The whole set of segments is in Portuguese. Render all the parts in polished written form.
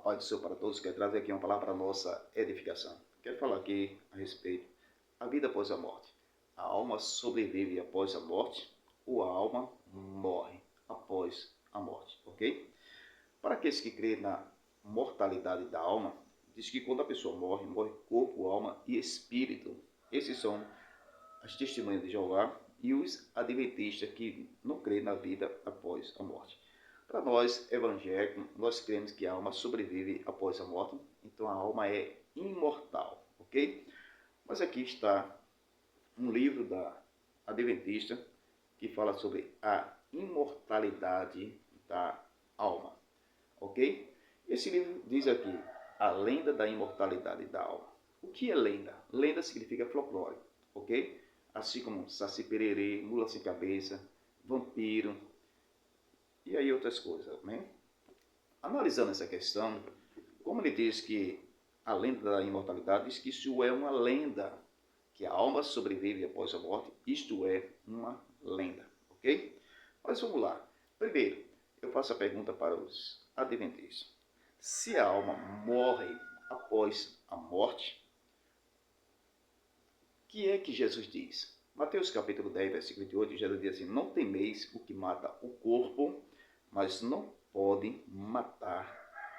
paz do Senhor para todos. Quero trazer aqui uma palavra para a nossa edificação. Quero falar aqui a respeito da vida após a morte. A alma sobrevive após a morte ou a alma morre após a morte, ok? Para aqueles que creem na mortalidade da alma, diz que quando a pessoa morre, morre corpo, alma e espírito. Esses são as testemunhas de Jeová e os adventistas que não creem na vida após a morte. Para nós, evangélicos, nós cremos que a alma sobrevive após a morte, então a alma é imortal, ok? Mas aqui está um livro da Adventista que fala sobre a imortalidade da alma, ok? Esse livro diz aqui, a lenda da imortalidade da alma. O que é lenda? Lenda significa folclore, ok? Assim como Saci Pererê, Mula Sem Cabeça, Vampiro, e aí outras coisas, né? Analisando essa questão, como ele diz que a lenda da imortalidade diz que isso é uma lenda, que a alma sobrevive após a morte, isto é uma lenda, ok? Mas vamos lá. Primeiro, eu faço a pergunta para os adventistas. Se a alma morre após a morte, o que é que Jesus diz? Mateus capítulo 10, versículo 28, Jesus diz assim, não temeis o que mata o corpo, mas não pode matar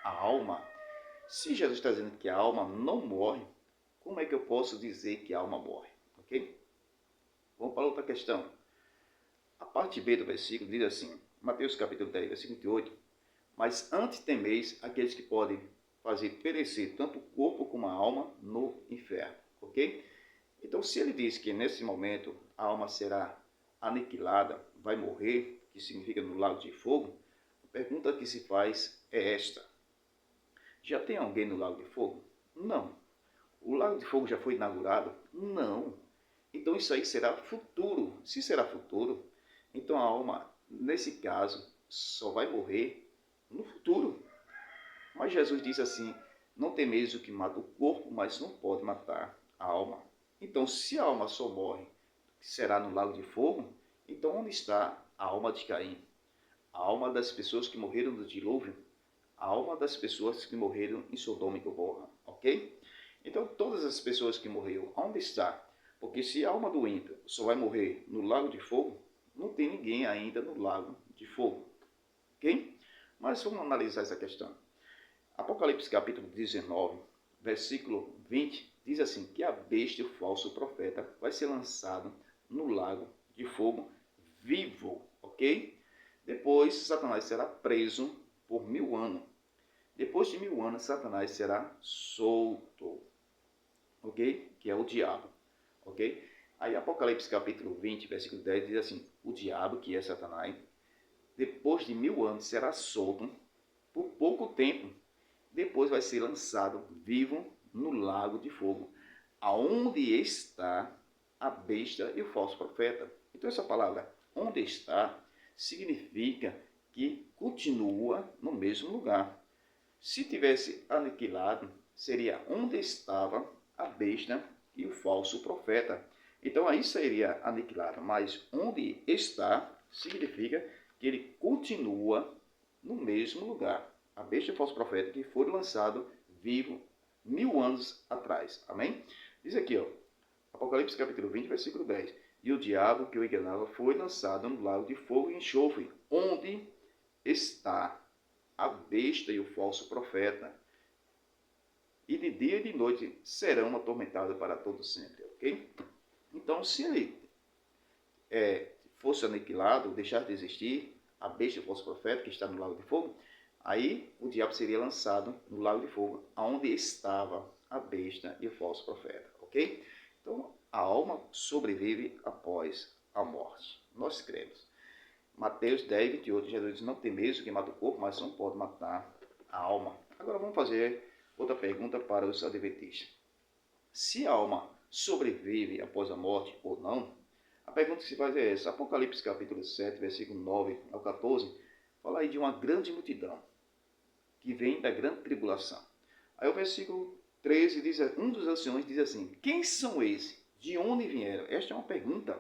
a alma. Se Jesus está dizendo que a alma não morre, como é que eu posso dizer que a alma morre? Ok? Vamos para outra questão. A parte B do versículo diz assim, Mateus capítulo 10, versículo 28, mas antes temeis aqueles que podem fazer perecer tanto o corpo como a alma no inferno. Ok? Então, se ele diz que nesse momento a alma será aniquilada, vai morrer, que significa no lago de fogo, a pergunta que se faz é esta. Já tem alguém no lago de fogo? Não. O lago de fogo já foi inaugurado? Não. Então isso aí será futuro. Se será futuro, então a alma, nesse caso, só vai morrer no futuro. Mas Jesus diz assim, não temeis o que mata o corpo, mas não pode matar a alma. Então, se a alma só morre, será no lago de fogo, então onde está a alma de Caim? A alma das pessoas que morreram no dilúvio? A alma das pessoas que morreram em Sodoma e Gomorra, ok? Então, todas as pessoas que morreram, onde está? Porque se a alma do ímpio só vai morrer no lago de fogo, não tem ninguém ainda no lago de fogo, ok? Mas vamos analisar essa questão. Apocalipse capítulo 19, versículo 20, diz assim, que a besta, o falso profeta, vai ser lançado no lago de fogo vivo, ok? Depois, Satanás será preso por 1000 anos. Depois de 1000 anos, Satanás será solto, ok? Que é o diabo, ok? Aí Apocalipse capítulo 20, versículo 10 diz assim, o diabo, que é Satanás, depois de 1000 anos será solto por pouco tempo, depois vai ser lançado vivo no lago de fogo, aonde está a besta e o falso profeta. Então essa palavra, onde está, significa que continua no mesmo lugar. Se tivesse aniquilado, seria onde estava a besta e o falso profeta. Então aí seria aniquilado, mas onde está significa que ele continua no mesmo lugar. A besta e o falso profeta que foram lançados vivo 1000 anos atrás. Amém? Diz aqui, ó, Apocalipse capítulo 20, versículo 10. E o diabo que o enganava foi lançado no lago de fogo e enxofre, onde está a besta e o falso profeta, e de dia e de noite serão atormentados para todo sempre, ok? Então, se ele fosse aniquilado, deixar de existir, a besta e o falso profeta que está no lago de fogo, aí o diabo seria lançado no lago de fogo, onde estava a besta e o falso profeta, ok? Então, a alma sobrevive após a morte. Nós cremos. Mateus 10, 28, Jesus diz, não temeis o que mata o corpo, mas não pode matar a alma. Agora vamos fazer outra pergunta para os adventistas. Se a alma sobrevive após a morte ou não, a pergunta que se faz é essa. Apocalipse capítulo 7, versículo 9 ao 14, fala aí de uma grande multidão que vem da grande tribulação. Aí o versículo 13 diz, um dos anciões diz assim, quem são esses? De onde vieram? Esta é uma pergunta.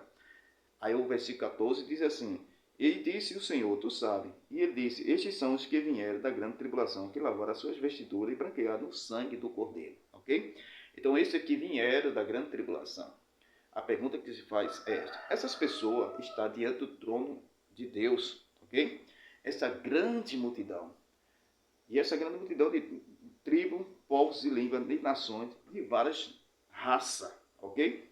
Aí o versículo 14 diz assim, E disse o Senhor, tu sabe. E ele disse, estes são os que vieram da grande tribulação, que lavaram as suas vestiduras e branquearam o sangue do Cordeiro. Ok? Então, esses que vieram da grande tribulação. A pergunta que se faz é esta. Essas pessoas estão diante do trono de Deus. Ok? Essa grande multidão. E essa grande multidão de tribos, povos e línguas, de nações, de várias raças. Ok?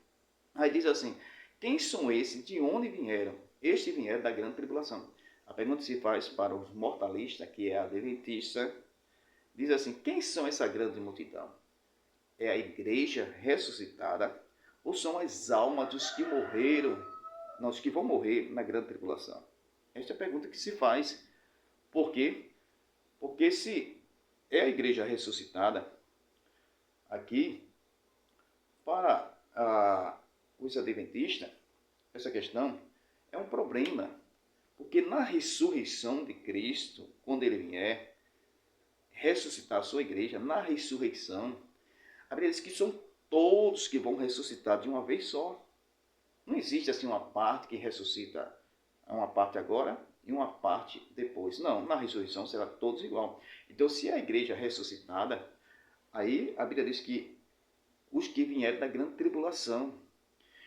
Aí diz assim, quem são esses? De onde vieram? Este vieram da grande tribulação. A pergunta se faz para os mortalistas, que é a adventista, diz assim, quem são essa grande multidão? É a igreja ressuscitada ou são as almas dos que morreram, não, os que vão morrer na grande tribulação? Esta é a pergunta que se faz. Por quê? Porque se é a igreja ressuscitada, aqui, para os adventistas, essa questão é um problema, porque na ressurreição de Cristo, quando ele vier ressuscitar a sua igreja, na ressurreição, a Bíblia diz que são todos que vão ressuscitar de uma vez só. Não existe assim uma parte que ressuscita, uma parte agora e uma parte depois. Não, na ressurreição será todos igual. Então, se a igreja é ressuscitada, aí a Bíblia diz que os que vieram da grande tribulação,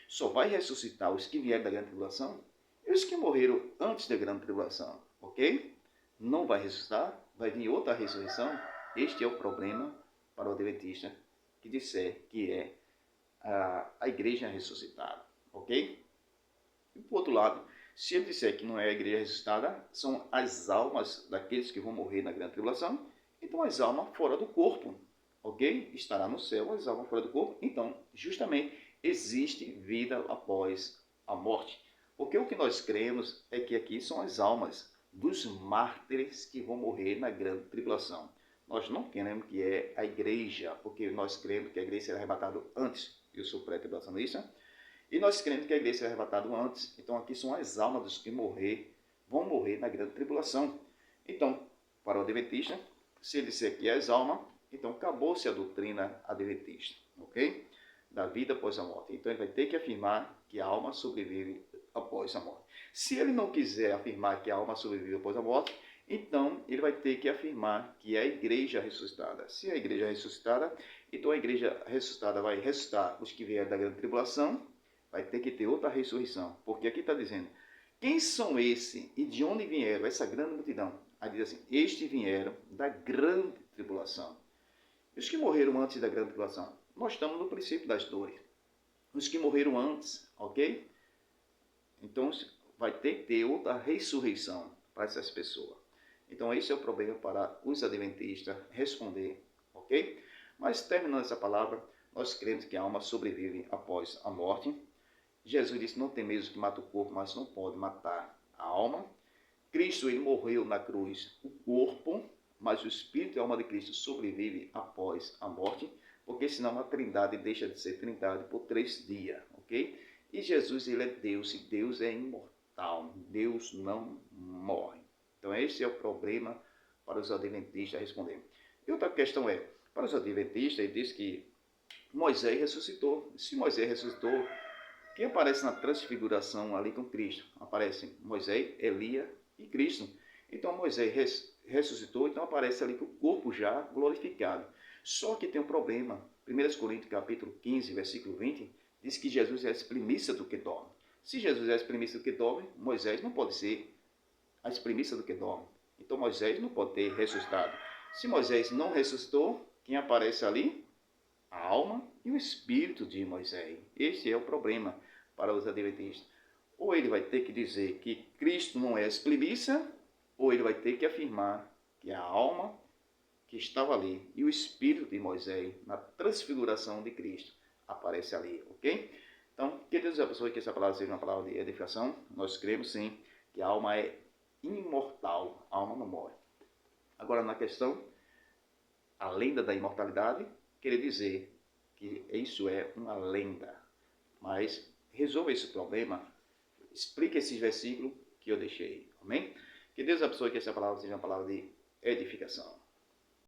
só vai ressuscitar os que vieram da grande tribulação e os que morreram antes da grande tribulação, ok? Não vai ressuscitar, vai vir outra ressurreição. Este é o problema para o adventista que disser que é a igreja ressuscitada, ok? E por outro lado, se ele disser que não é a igreja ressuscitada, são as almas daqueles que vão morrer na grande tribulação, então as almas fora do corpo, ok? Estará no céu as almas fora do corpo, então justamente existe vida após a morte. Porque o que nós cremos é que aqui são as almas dos mártires que vão morrer na grande tribulação. Nós não queremos que é a igreja, porque nós cremos que a igreja será arrebatada antes. Eu sou pré-tribulacionista. E nós cremos que a igreja será arrebatada antes. Então aqui são as almas dos que vão morrer na grande tribulação. Então, para o adventista, se ele disser que é as almas, então acabou-se a doutrina adventista, ok? Da vida após a morte. Então ele vai ter que afirmar que a alma sobrevive após a morte. Se ele não quiser afirmar que a alma sobrevive após a morte, então ele vai ter que afirmar que é a igreja ressuscitada. Se é a igreja ressuscitada, então a igreja ressuscitada vai ressuscitar os que vieram da grande tribulação, vai ter que ter outra ressurreição. Porque aqui está dizendo, quem são esses e de onde vieram essa grande multidão? Aí diz assim, estes vieram da grande tribulação. E os que morreram antes da grande tribulação? Nós estamos no princípio das dores. Os que morreram antes, ok? Então vai ter que ter outra ressurreição para essas pessoas. Então esse é o problema para os adventistas responder, ok? Mas terminando essa palavra, nós cremos que a alma sobrevive após a morte. Jesus disse, não tem mesmo que mata o corpo, mas não pode matar a alma. Cristo, ele morreu na cruz, o corpo, mas o espírito e a alma de Cristo sobrevive após a morte, porque senão a trindade deixa de ser trindade por 3 dias, ok? E Jesus, ele é Deus, e Deus é imortal, Deus não morre. Então esse é o problema para os adventistas responder. E outra questão é, para os adventistas, ele diz que Moisés ressuscitou. Se Moisés ressuscitou, quem aparece na transfiguração ali com Cristo? Aparecem Moisés, Elias e Cristo. Então Moisés ressuscitou, então aparece ali com o corpo já glorificado. Só que tem um problema. 1 Coríntios capítulo 15, versículo 20, diz que Jesus é a primícia do que dorme. Se Jesus é a primícia do que dorme, Moisés não pode ser a primícia do que dorme. Então Moisés não pode ter ressuscitado. Se Moisés não ressuscitou, quem aparece ali? A alma e o espírito de Moisés. Este é o problema para os adventistas. Ou ele vai ter que dizer que Cristo não é a primícia, ou ele vai ter que afirmar que a alma que estava ali e o espírito de Moisés na transfiguração de Cristo aparece ali, ok? Então, que Deus abençoe, que essa palavra seja uma palavra de edificação. Nós cremos sim que a alma é imortal, a alma não morre. Agora, na questão, a lenda da imortalidade, querer dizer que isso é uma lenda. Mas resolva esse problema, explique esses versículos que eu deixei, amém? Que Deus abençoe, que essa palavra seja uma palavra de edificação.